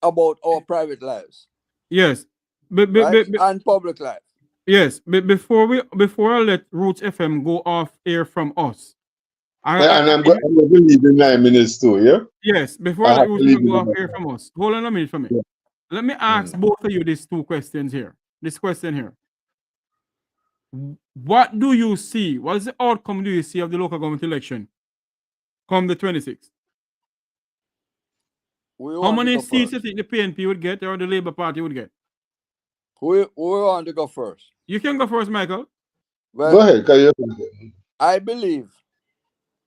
about our private lives. Yes. And public life. Yes. Before I let Roots FM go off air from us. And I'm going to leave in 9 minutes too, yeah? Yes, before I let Roots FM go off air from us. Hold on a minute for me. Yeah. Let me ask both of you these two questions here. This question here. What do you see? What is the outcome do you see of the local government election come the 26th? How many seats do you think the PNP would get or the Labour Party would get? We want to go first. You can go first, Michael. Well, go ahead. I believe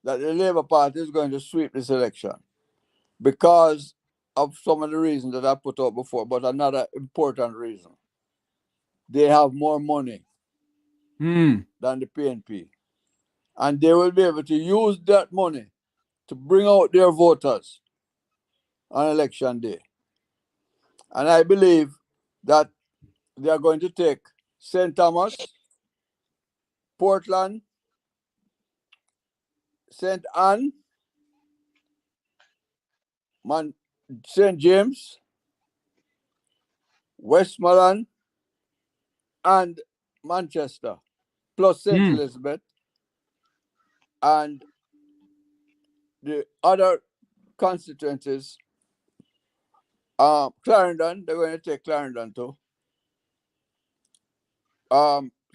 that the Labour Party is going to sweep this election because of some of the reasons that I put out before, but another important reason. They have more money than the PNP. And they will be able to use that money to bring out their voters on election day. And I believe that they are going to take St. Thomas, Portland, St. Anne, St. James, Westmoreland, and Manchester, plus St. Elizabeth, and the other constituencies. Clarendon, they're going to take Clarendon too.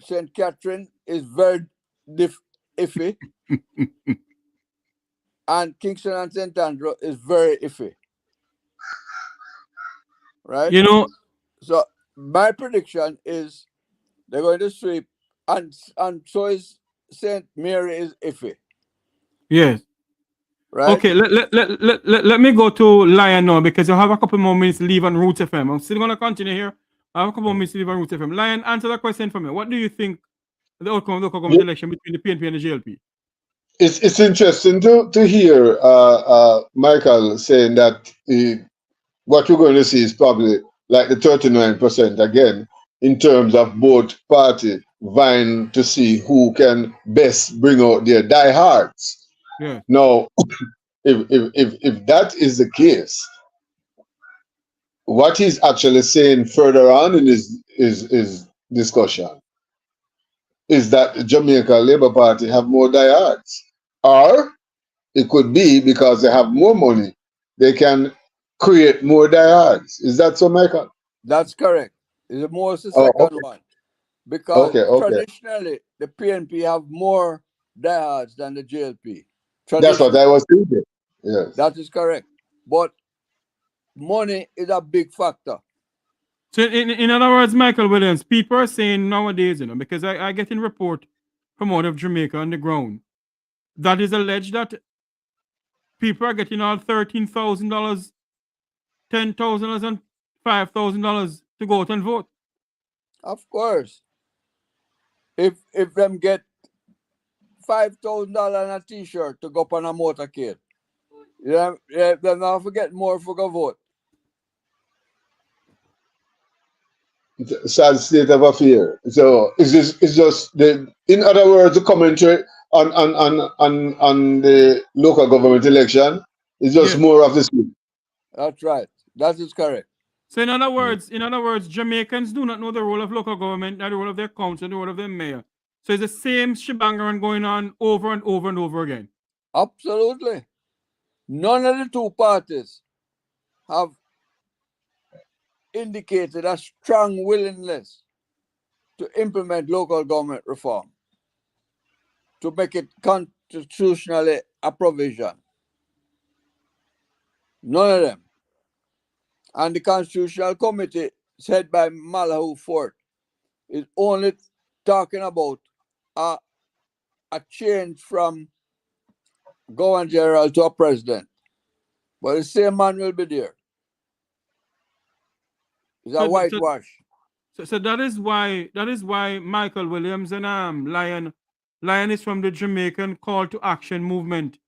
St. Catherine is very iffy. And Kingston and St. Andrew is very iffy. Right? You know, so my prediction is they're going to sweep, and so is St. Mary is iffy. Yes. Right? Okay, let me go to Lion now because I have a couple more minutes to leave on Roots FM. I'm still going to continue here. I have a couple more minutes to leave on Roots FM. Lion, answer that question for me. What do you think the outcome of the local government election between the PNP and the GLP? It's interesting to hear Michael saying that what we're going to see is probably like the 39% again in terms of both parties vying to see who can best bring out their diehards. Yeah. Now, if that is the case, what he's actually saying further on in his discussion is that the Jamaica Labour Party have more diehards. Or it could be because they have more money, they can create more diehards. Is that so, Michael? That's correct. It's most the second one. Because traditionally, the PNP have more diehards than the GLP. That's what I was thinking. Yes. That is correct. But money is a big factor. So in other words, Michael Williams, people are saying nowadays, because I get in report from out of Jamaica on the ground, that is alleged that people are getting all $13,000, $10,000, and $5,000 to go out and vote. Of course. If them get $5,000 and a T-shirt to go up on a motorcade, they're not forget more for go vote. Sad state of affair. So it's just in other words, the commentary on the local government election is just more of the same. That's right. That is correct. So in other words, Jamaicans do not know the role of local government, the role of their council, the role of their mayor. So it's the same shebang going on over and over and over again. Absolutely. None of the two parties have indicated a strong willingness to implement local government reform, to make it constitutionally a provision. None of them. And the Constitutional Committee, said by Malahoo Fort, is only talking about a change from governor general to a president. But the same man will be there. It's a whitewash. So that is why Michael Williams and Lion is from the Jamaican Call to Action movement,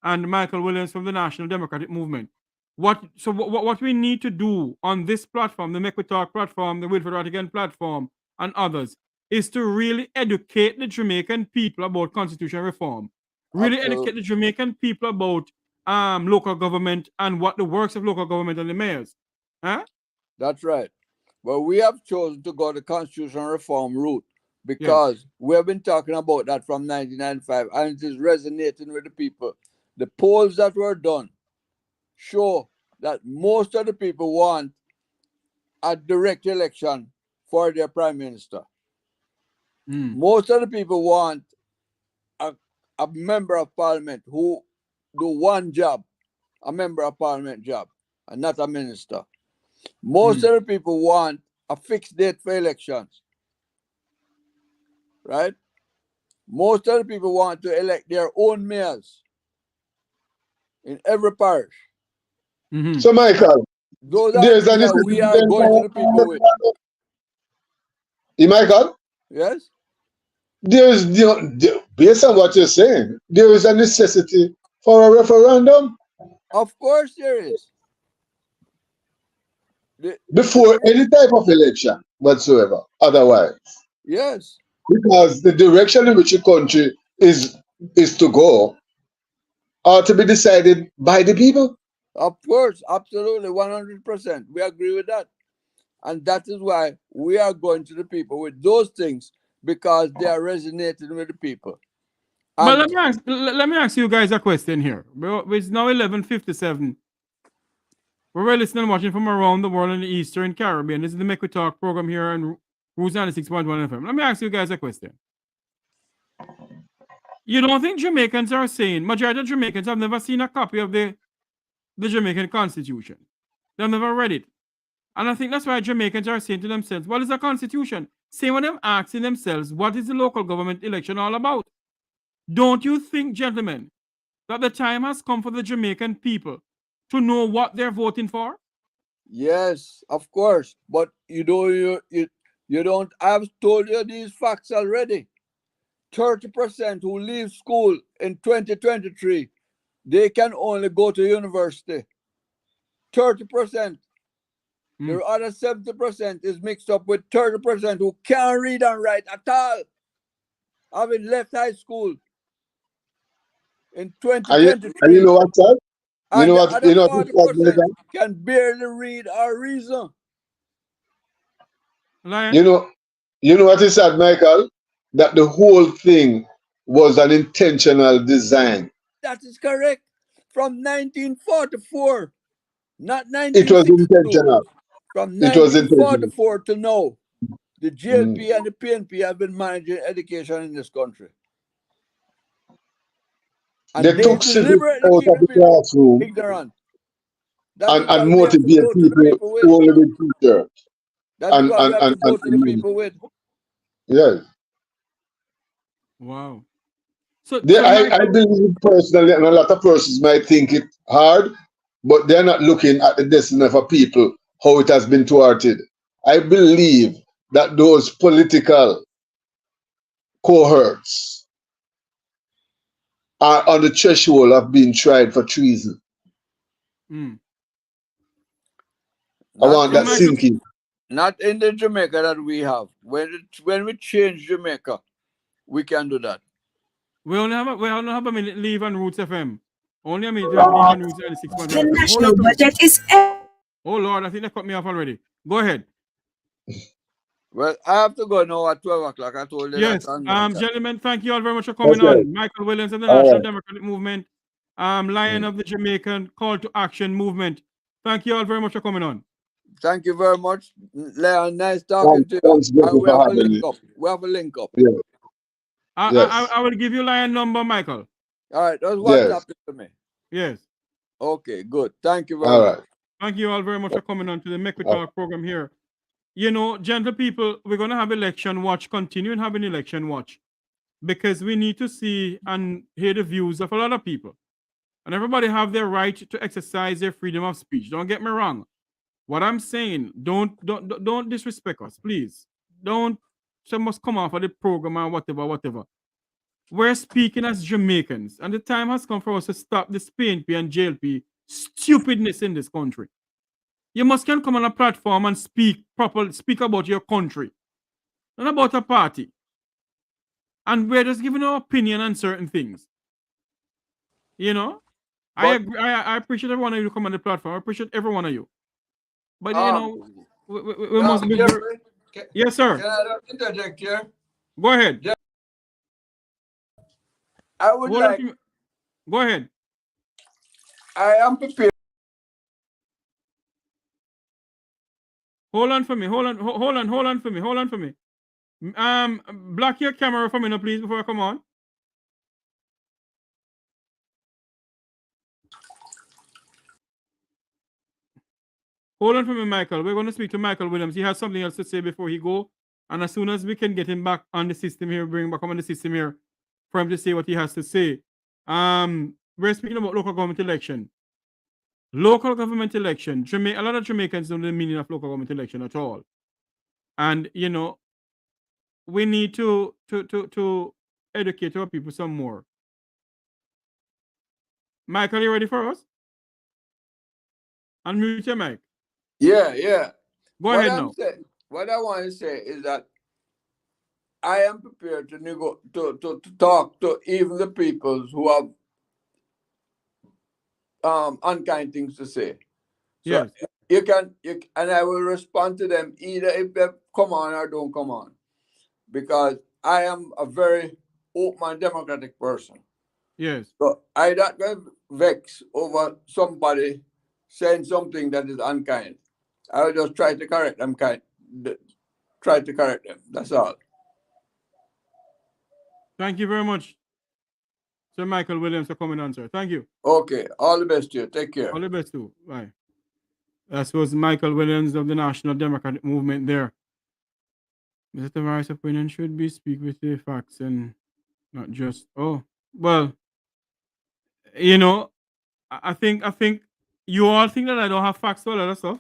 and Michael Williams from the National Democratic Movement. What we need to do on this platform, the Make We Talk platform, the Wilfred Rattigan platform, and others, is to really educate the Jamaican people about constitutional reform. Really educate the Jamaican people about local government and what the works of local government and the mayors. Huh? That's right. Well, we have chosen to go the constitutional reform route because we have been talking about that from 1995 and it is resonating with the people. The polls that were done show that most of the people want a direct election for their prime minister. Most of the people want a member of parliament who do one job, a member of parliament job, and not a minister. Most of the people want a fixed date for elections, right? Most of the people want to elect their own mayors in every parish. So, Michael, those are there's things that we are going to the people with. Michael? Yes? There's, based on what you're saying, there is a necessity for a referendum. Of course there is. Before any type of election whatsoever, otherwise. Yes. Because the direction in which the country is to go ought to be decided by the people. Of course, absolutely, 100%. We agree with that. And that is why we are going to the people with those things, because they are resonating with the people. But let me ask you guys a question here. It's now 11:57. We're listening and watching from around the world in the Eastern Caribbean. This is the Make We Talk program here on Roots 96.1 FM. Let me ask you guys a question. You don't think Jamaicans are saying, majority of Jamaicans have never seen a copy of the Jamaican Constitution. They've never read it. And I think that's why Jamaicans are saying to themselves, what is a constitution? Same with them asking themselves, what is the local government election all about? Don't you think, gentlemen, that the time has come for the Jamaican people to know what they're voting for? Yes, of course. But you don't, I've told you these facts already. 30% who leave school in 2023, they can only go to university. 30%. The other 70% is mixed up with 30% who can't read and write at all, having left high school in 2023. And you know what, sir? And the other 40% can barely read or reason. You know what is sad, Michael? That the whole thing was an intentional design. That is correct. From 1944, not 1962. It was intentional. From 1944 to now, the GLP and the PNP have been managing education in this country. And they took civics out of the classroom ignorant. And motivate people only with teachers. That's what we have to go to the people with. Yes. Wow. I believe personally, and a lot of persons might think it hard, but they're not looking at the destiny of people, how it has been thwarted. I believe that those political cohorts are on the threshold of being tried for treason. I want that sinking. Not in the Jamaica that we have. When we change Jamaica, we can do that. We only have a minute leave on Roots FM. Only a minute leave on Roots 96.1. The national budget is. Oh Lord, I think they cut me off already. Go ahead. Well, I have to go now at 12 o'clock. I told you yes. that. Gentlemen, thank you all very much for coming on. Michael Williams of the National Democratic Movement, Lion of the Jamaican Call to Action Movement. Thank you all very much for coming on. Thank you very much, Leon. Nice talking to you. We have a link up. We have a link up. Yeah. I will give you Lion number, Michael. All right, that's WhatsApp to me. Yes. Okay, good. Thank you very much. Right. Thank you all very much for coming on to the Make We Talk program here. You know, gentle people, we're going to have election watch, continue and have an election watch, because we need to see and hear the views of a lot of people. And everybody have their right to exercise their freedom of speech. Don't get me wrong. What I'm saying, don't disrespect us, please. Don't say must come off of the program or whatever. We're speaking as Jamaicans, and the time has come for us to stop this PNP and JLP stupidness in this country. You must can come on a platform and speak about your country, not about a party. And we're just giving our opinion on certain things. You know? I agree. I appreciate every one of you come on the platform. I appreciate every one of you. But you know, we must be Jeffrey, yes, sir. can I interject here? Go ahead. I would like. Go ahead. I am prepared. Hold on for me. Hold on for me. Block your camera for me now, please, before I come on. Hold on for me, Michael. We're going to speak to Michael Williams. He has something else to say before he go. And as soon as we can get him back on the system here, bring him back on the system here for him to say what he has to say. We're speaking about local government election. Local government election. A lot of Jamaicans don't know the meaning of local government election at all. And, you know, we need to educate our people some more. Michael, you ready for us? Unmute your mic. Yeah. Go ahead now. What I want to say is that I am prepared to talk to even the people who have unkind things to say. So yes. you can, and I will respond to them either if they come on or don't come on, because I am a very open and democratic person. Yes. So I don't get vexed over somebody saying something that is unkind. I will just try to correct them. Try to correct them. That's all. Thank you very much, Sir Michael Williams, for coming on, sir. Thank you. Okay. All the best to you. Take care. All the best too. Bye. That was Michael Williams of the National Democratic Movement there. Mr. Tavares' opinion should be speak with the facts and not just, well, you know, I think you all think that I don't have facts for a lot of stuff.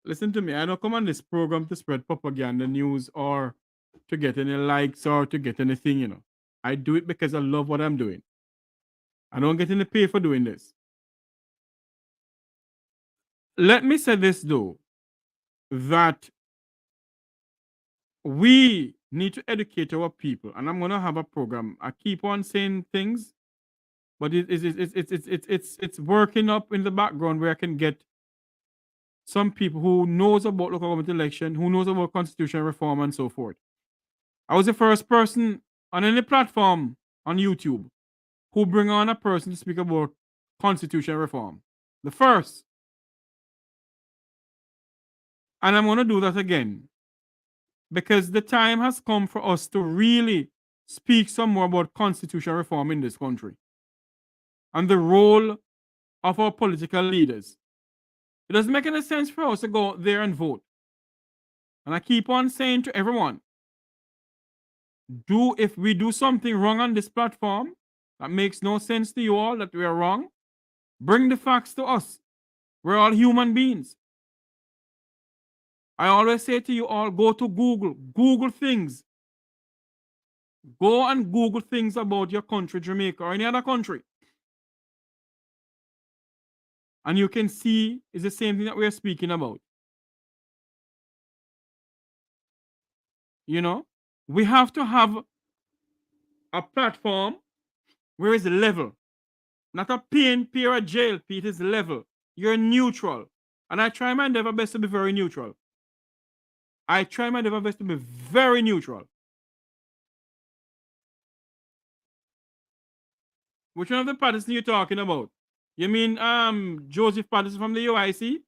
Listen to me. I don't come on this program to spread propaganda news or to get any likes or to get anything, you know. I do it because I love what I'm doing. I don't get any pay for doing this. Let me say this, though, that we need to educate our people, and I'm going to have a program. I keep on saying things, but it's working up in the background where I can get some people who knows about local government election, who knows about constitutional reform and so forth. I was the first person on any platform on YouTube who bring on a person to speak about constitutional reform. The first. And I'm going to do that again, because the time has come for us to really speak some more about constitutional reform in this country and the role of our political leaders. It doesn't make any sense for us to go out there and vote. And I keep on saying to everyone, if we do something wrong on this platform that makes no sense to you all, that we are wrong, bring the facts to us. We're all human beings. I always say to you all, go to Google things. Go and Google things about your country, Jamaica, or any other country. And you can see it's the same thing that we're speaking about. You know, we have to have a platform where it's level. Not a PNP or a JLP, it is level. You're neutral. And I try my endeavor best to be very neutral. Which one of the Patterson you're talking about? You mean Joseph Patterson from the UIC?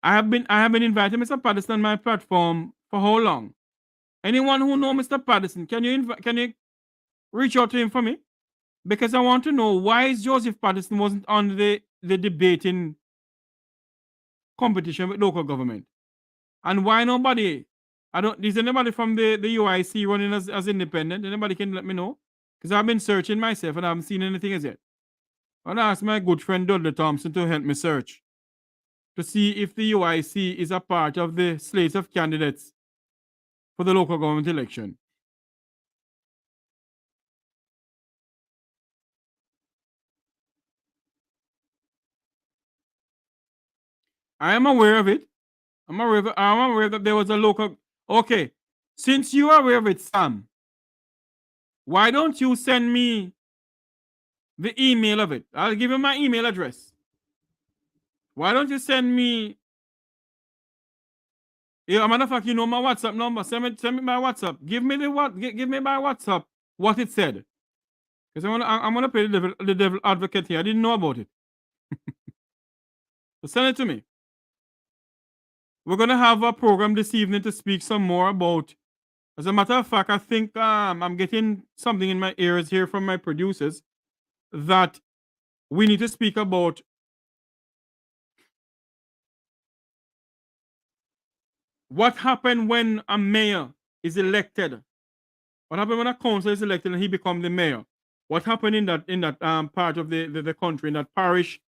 I have been inviting Mr. Patterson on my platform for how long? Anyone who knows Mr. Patterson, can you reach out to him for me? because I want to know why is Joseph Patterson wasn't on the debating competition with local government, and why nobody? Is anybody from the UIC running as independent? Anybody can let me know, because I've been searching myself and I haven't seen anything as yet. I'll ask my good friend Dudley Thompson to help me search to see if the UIC is a part of the slate of candidates for the local government election. I am aware of it. I'm aware that there was a local. Okay, since you are aware of it, Sam, why don't you send me the email of it? I'll give you my email address. Why don't you send me? Yeah, matter of fact, you know my WhatsApp number. Send me my WhatsApp. Give me my WhatsApp what it said. Because I'm gonna play the devil advocate here. I didn't know about it. So send it to me. We're gonna have a program this evening to speak some more about. As a matter of fact, I think I'm getting something in my ears here from my producers that we need to speak about what happened when a mayor is elected. What happened when a council is elected and he becomes the mayor? What happened in that part of the country, in that parish,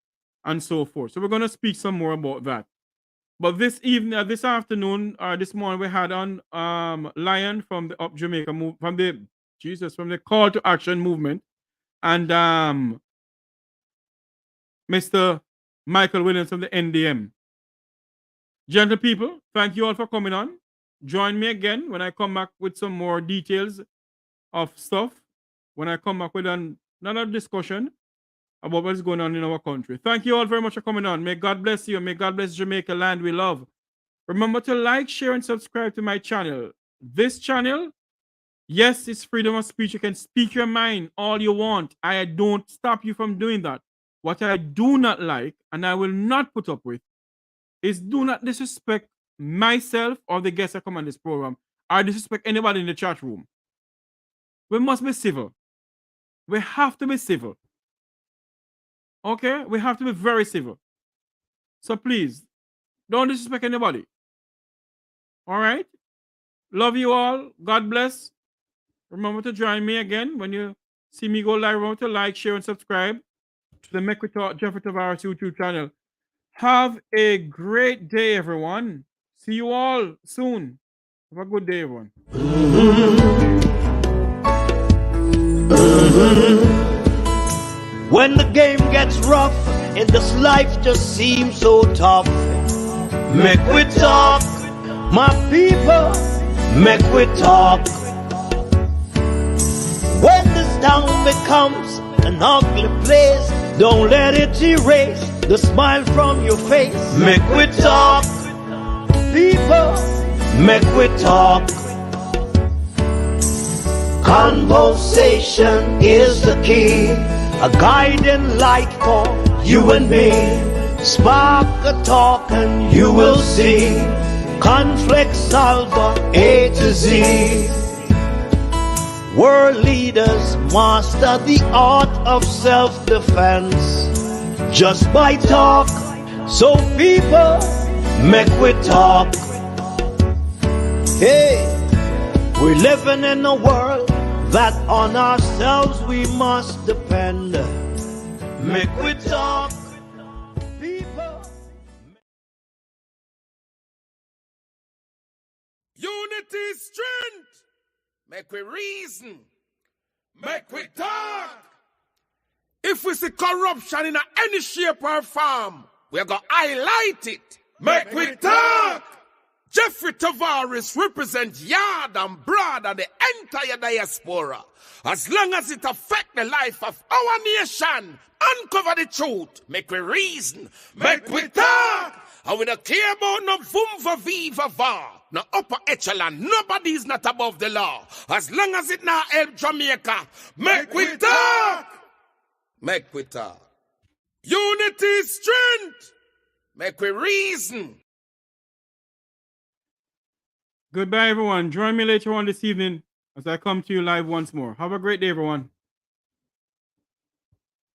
and so forth. So we're going to speak some more about that. But this evening, this afternoon, this morning, we had on Lion from the Up Jamaica from the Call to Action movement, and Mr. Michael Williams from the NDM. Gentle people, thank you all for coming on. Join me again when I come back with some more details of stuff. When I come back with another discussion about what's going on in our country. Thank you all very much for coming on. May God bless you. May God bless Jamaica land we love. Remember to like, share, and subscribe to my channel. This channel, yes, it's freedom of speech. You can speak your mind all you want. I don't stop you from doing that. What I do not like, and I will not put up with, is do not disrespect myself or the guests that come on this program, or disrespect anybody in the chat room. We must be civil. We have to be civil. Okay? We have to be very civil. So please, don't disrespect anybody. All right? Love you all. God bless. Remember to join me again when you see me go live. Remember to like, share, and subscribe to the Make We Talk Jeffrey Tavares YouTube channel. Have a great day, everyone. See you all soon. Have a good day, everyone. When the game gets rough and this life just seems so tough, make we talk, my people, make we talk. When this town becomes an ugly place, don't let it erase the smile from your face. Make we talk, people, make we talk. Conversation is the key, a guiding light for you and me. Spark a talk and you will see. Conflict solver A to Z. World leaders master the art of self-defense just by talk. So people, make we talk. Hey, we're living in a world that on ourselves we must depend. Make we talk, people. Unity is strength. Make we reason. Make we talk. If we see corruption in any shape or form, we're going to highlight it. Make we talk. Jeffrey Tavares represents Yard and Broad and the entire diaspora. As long as it affects the life of our nation, uncover the truth, make we reason, make we talk. And we don't care about no vumva viva va, no upper echelon, nobody is not above the law. As long as it not help Jamaica, make we talk. Make we talk. Unity is strength. Make we reason. Goodbye, everyone. Join me later on this evening as I come to you live once more. Have a great day, everyone.